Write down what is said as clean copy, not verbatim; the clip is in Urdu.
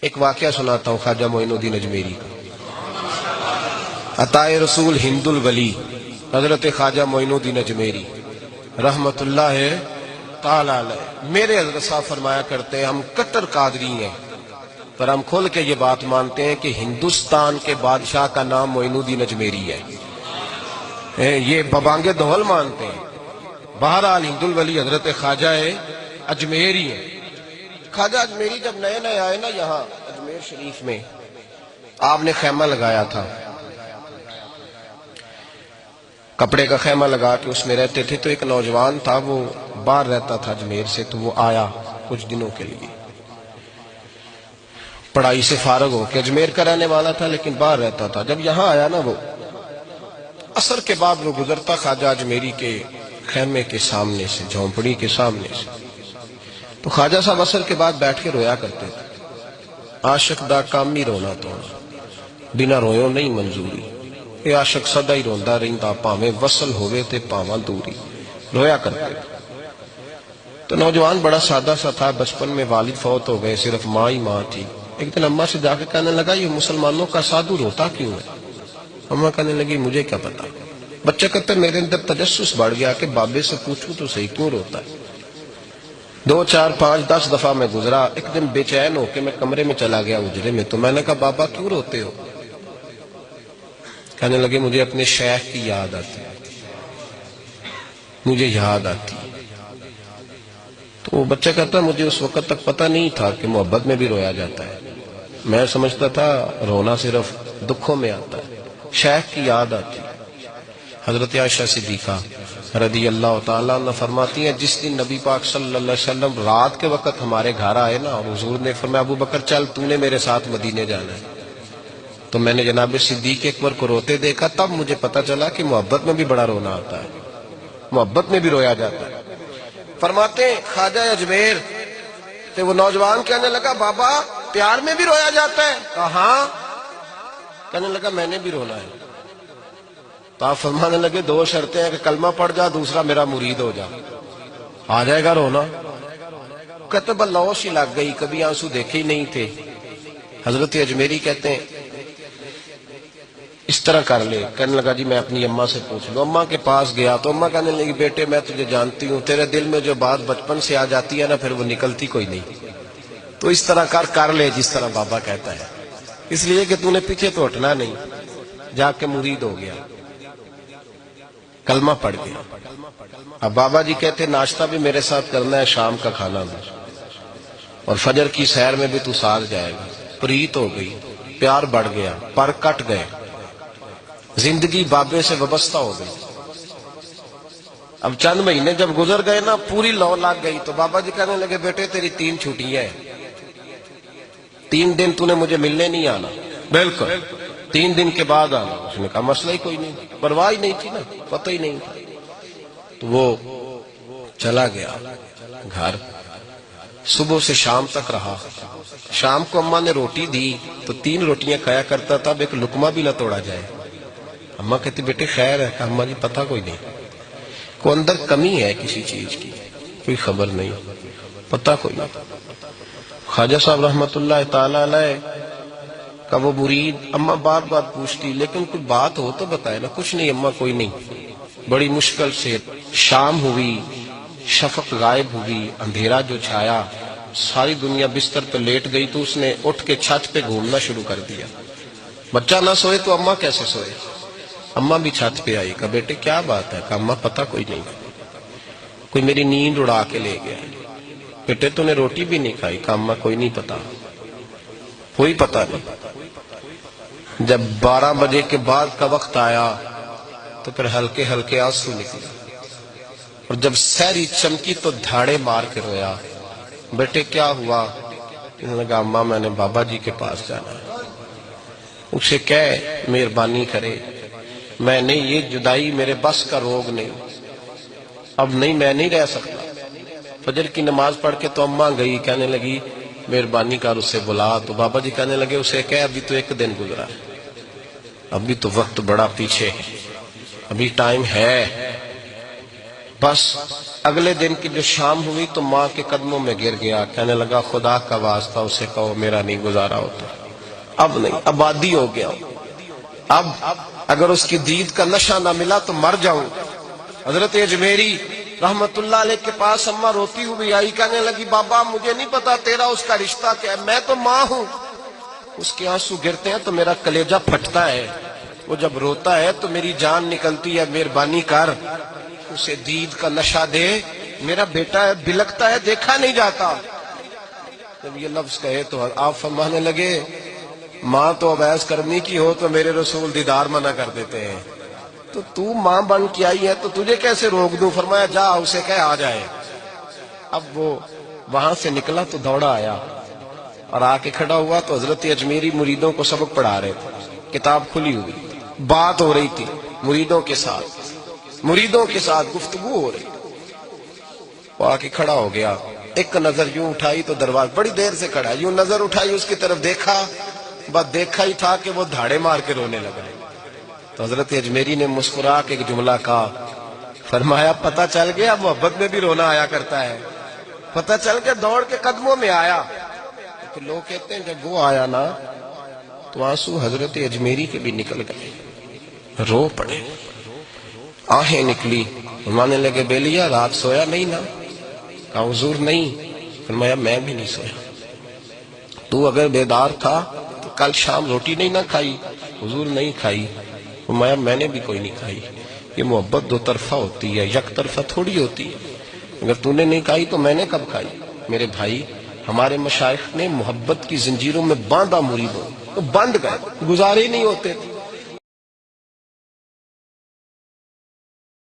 ایک واقعہ سناتا ہوں خواجہ معین الدین اجمیری کا۔ عطائے رسول ہند الولی حضرت خواجہ معین الدین اجمیری رحمت اللہ تعالی علیہ، میرے حضرت صاحب فرمایا کرتے ہیں ہم کٹر قادری ہیں، پر ہم کھول کے یہ بات مانتے ہیں کہ ہندوستان کے بادشاہ کا نام معین الدین اجمیری ہے، یہ ببانگ دہل مانتے ہیں۔ بہرحال ہند الولی حضرت خواجہ اجمیری ہیں۔ خواجہ اجمیری جب نئے نئے آئے نا یہاں اجمیر شریف میں، آپ نے خیمہ لگایا تھا، کپڑے کا خیمہ لگا کے اس میں رہتے تھے۔ تو ایک نوجوان تھا، وہ باہر رہتا تھا اجمیر سے، تو وہ آیا کچھ دنوں کے لیے، پڑھائی سے فارغ ہو کے، اجمیر کا رہنے والا تھا لیکن باہر رہتا تھا۔ جب یہاں آیا نا، وہ عصر کے بعد وہ گزرتا خواجہ اجمیری کے خیمے کے سامنے سے، جھونپڑی کے سامنے سے، تو خواجہ صاحب عصر کے بعد بیٹھ کے رویا کرتے تھے۔ عاشق دا کام ہی رونا تو بنا رویوں نہیں منظوری، اے عاشق سدا ہی روندا رہندا، پاویں وصل ہوئے تے پاواں دوری، رویا کرتے تھے۔ تو نوجوان بڑا سادہ سا تھا، بچپن میں والد فوت ہو گئے، صرف ماں ہی ماں تھی۔ ایک دن اماں سے جا کے کہنے لگا یہ مسلمانوں کا سادھو روتا کیوں ہے؟ اماں کہنے لگی مجھے کیا پتا۔ بچہ کہتا میرے اندر تجسس بڑھ گیا کہ بابے سے پوچھوں تو صحیح کیوں روتا ہے۔ 2 4 5 10 دفعہ میں گزرا، ایک دن بے چین ہو کے میں کمرے میں چلا گیا اجرے میں، تو میں نے کہا بابا کیوں روتے ہو؟ کہنے لگے مجھے اپنے شیخ کی یاد آتی، مجھے یاد آتی۔ تو وہ بچہ کہتا مجھے اس وقت تک پتہ نہیں تھا کہ محبت میں بھی رویا جاتا ہے، میں سمجھتا تھا رونا صرف دکھوں میں آتا ہے، شیخ کی یاد آتی۔ حضرت عائشہ صدیقہ رضی اللہ تعالیٰ عنہ فرماتی ہیں جس دن نبی پاک صلی اللہ علیہ وسلم رات کے وقت ہمارے گھر آئے نا، اور حضور نے فرمایا ابو بکر چل تو نے میرے ساتھ مدینے جانا ہے، تو میں نے جناب صدیق اکبر کو روتے دیکھا، تب مجھے پتہ چلا کہ محبت میں بھی بڑا رونا آتا ہے، محبت میں بھی رویا جاتا ہے۔ فرماتے ہیں خواجہ اجمیر تو وہ نوجوان کہنے لگا بابا پیار میں بھی رویا جاتا ہے؟ کہا ہاں۔ کہنے لگا میں نے بھی رونا ہے۔ تو آپ فرمانے لگے 2 شرطیں ہیں کہ کلمہ پڑھ جا، دوسرا میرا مرید ہو جا، آ جائے گا رونا۔ کہتے بلوش ہی لگ گئی، کبھی آنسو دیکھے ہی نہیں تھے۔ حضرت اجمیری کہتے ہیں اس طرح کر لے۔ کہنے لگا جی میں اپنی اماں سے پوچھ لوں۔ اماں کے پاس گیا تو اماں کہنے لگی بیٹے میں تجھے جانتی ہوں، تیرے دل میں جو بات بچپن سے آ جاتی ہے نا پھر وہ نکلتی کوئی نہیں، تو اس طرح کر لے جس طرح بابا کہتا ہے، اس لیے کہ تو نے پیچھے تو ہٹنا نہیں۔ جا کے مرید ہو گیا، کلمہ پڑھ گیا۔ اب بابا جی کہتے ناشتہ بھی میرے ساتھ کرنا ہے، شام کا کھانا بھی، اور فجر کی سیر میں بھی تو ساتھ جائے گا۔ پریت ہو گئی، پیار بڑھ گیا، پر کٹ گئے، زندگی بابے سے وابستہ ہو گئی۔ اب چند مہینے جب گزر گئے نا، پوری لو لگ گئی، تو بابا جی کہنے لگے بیٹے تیری 3 چھٹیاں ہیں، 3 دن تو نے مجھے ملنے نہیں آنا، بالکل 3 دن کے بعد آنا۔ اس نے کہا مسئلہ ہی کوئی نہیں، پرواہ ہی نہیں تھی نا، پتہ ہی نہیں تھا۔ تو وہ چلا گیا گھر، صبح سے شام تک رہا۔ شام کو اماں نے روٹی دی تو 3 روٹیاں کھایا کرتا تھا، اب ایک لقمہ بھی نہ توڑا جائے۔ اماں کہتی بیٹے خیر ہے؟ کہا اماں جی پتہ کوئی نہیں، کوئی اندر کمی ہے کسی چیز کی، کوئی خبر نہیں، پتہ کوئی نہیں۔ خواجہ صاحب رحمت اللہ تعالی علیہ کا وہ مرید، اماں بات بات پوچھتی لیکن کوئی بات ہو تو بتائے نا۔ کچھ نہیں اماں کوئی نہیں۔ بڑی مشکل سے شام ہوئی، شفق غائب ہوئی، اندھیرا جو چھایا، ساری دنیا بستر پہ لیٹ گئی، تو اس نے اٹھ کے چھت پہ گھومنا شروع کر دیا۔ بچہ نہ سوئے تو اماں کیسے سوئے؟ اماں بھی چھت پہ آئی، کہا بیٹے کیا بات ہے؟ کہا اماں پتہ کوئی نہیں، کوئی میری نیند اڑا کے لے گیا۔ بیٹے تو نے روٹی بھی نہیں کھائی؟ کہا اماں کوئی نہیں پتا، کوئی پتہ نہیں۔ جب 12 بجے کے بعد کا وقت آیا تو پھر ہلکے ہلکے آنسو نکلا، اور جب سحری چمکی تو دھاڑے مار کے رویا۔ بیٹے کیا ہوا؟ انہوں نے کہا اماں میں نے بابا جی کے پاس جانا ہے، اسے کہہ مہربانی کرے، میں نہیں، یہ جدائی میرے بس کا روگ نہیں، اب نہیں میں نہیں رہ سکتا۔ فجر کی نماز پڑھ کے تو اماں گئی، کہنے لگی مہربانی کر اسے بلا۔ تو بابا جی کہنے لگے اسے کہہ ابھی تو 1 دن گزرا ہے، ابھی تو وقت بڑا پیچھے ہے، ابھی ٹائم ہے، بس اگلے دن کی جو شام ہوئی تو ماں کے قدموں میں گر گیا، کہنے لگا خدا کا واسطہ اسے کہو میرا نہیں گزارا ہوتا، اب نہیں، آبادی ہو گیا، اب اگر اس کی دید کا نشہ نہ ملا تو مر جاؤں۔ حضرت اجمیری رحمت اللہ علیہ کے پاس اماں روتی ہوئی آئی، کہنے لگی بابا مجھے نہیں پتا تیرا اس کا رشتہ کیا ہے، میں تو ماں ہوں۔ اس کے آنسو گرتے ہیں تو میرا کلیجہ پھٹتا ہے، وہ جب روتا ہے تو میری جان نکلتی ہے، مہربانی کر اسے دید کا نشہ دے، میرا بیٹا ہے بلکتا ہے دیکھا نہیں جاتا۔ جب یہ لفظ کہے تو آپ فرمانے لگے ماں تو عویس کرنی کی ہو تو میرے رسول دیدار منع کر دیتے ہیں، تو ماں بن کے آئی ہے تو تجھے کیسے روک دوں؟ فرمایا جا اسے کہہ آ جائے۔ اب وہ وہاں سے نکلا تو دوڑا آیا اور آ کے کھڑا ہوا تو حضرت اجمیری مریدوں کو سبق پڑھا رہے تھے، کتاب کھلی ہوئی، بات ہو رہی تھی مریدوں کے ساتھ گفتگو ہو رہی۔ وہ آ کے کھڑا ہو گیا، ایک نظر یوں اٹھائی تو دروازہ، بڑی دیر سے کھڑا، یوں نظر اٹھائی اس کی طرف دیکھا، بس دیکھا ہی تھا کہ وہ دھاڑے مار کے رونے لگا۔ تو حضرت اجمیری نے مسکرا کے ایک جملہ کہا، فرمایا پتہ چل گیا محبت میں بھی رونا آیا کرتا ہے، پتہ چل کے دوڑ کے قدموں میں آیا۔ تو لوگ کہتے ہیں جب وہ آیا نا تو آنسو حضرت اجمیری کے بھی نکل گئے، رو پڑے، آہیں نکلی۔ فرمانے لگے بیلیا رات سویا نہیں نا؟ کہا حضور نہیں۔ فرمایا میں بھی نہیں سویا۔ تو اگر بیدار تھا تو کل شام روٹی نہیں نہ کھائی؟ حضور نہیں کھائی۔ فرمایا میں نے بھی کوئی نہیں کھائی۔ یہ محبت دو طرفہ ہوتی ہے، یک طرفہ تھوڑی ہوتی ہے، اگر تو نے نہیں کھائی تو میں نے کب کھائی؟ میرے بھائی ہمارے مشائخ نے محبت کی زنجیروں میں باندھا مریدوں، تو بند گئے، گزارے نہیں ہوتے تھے۔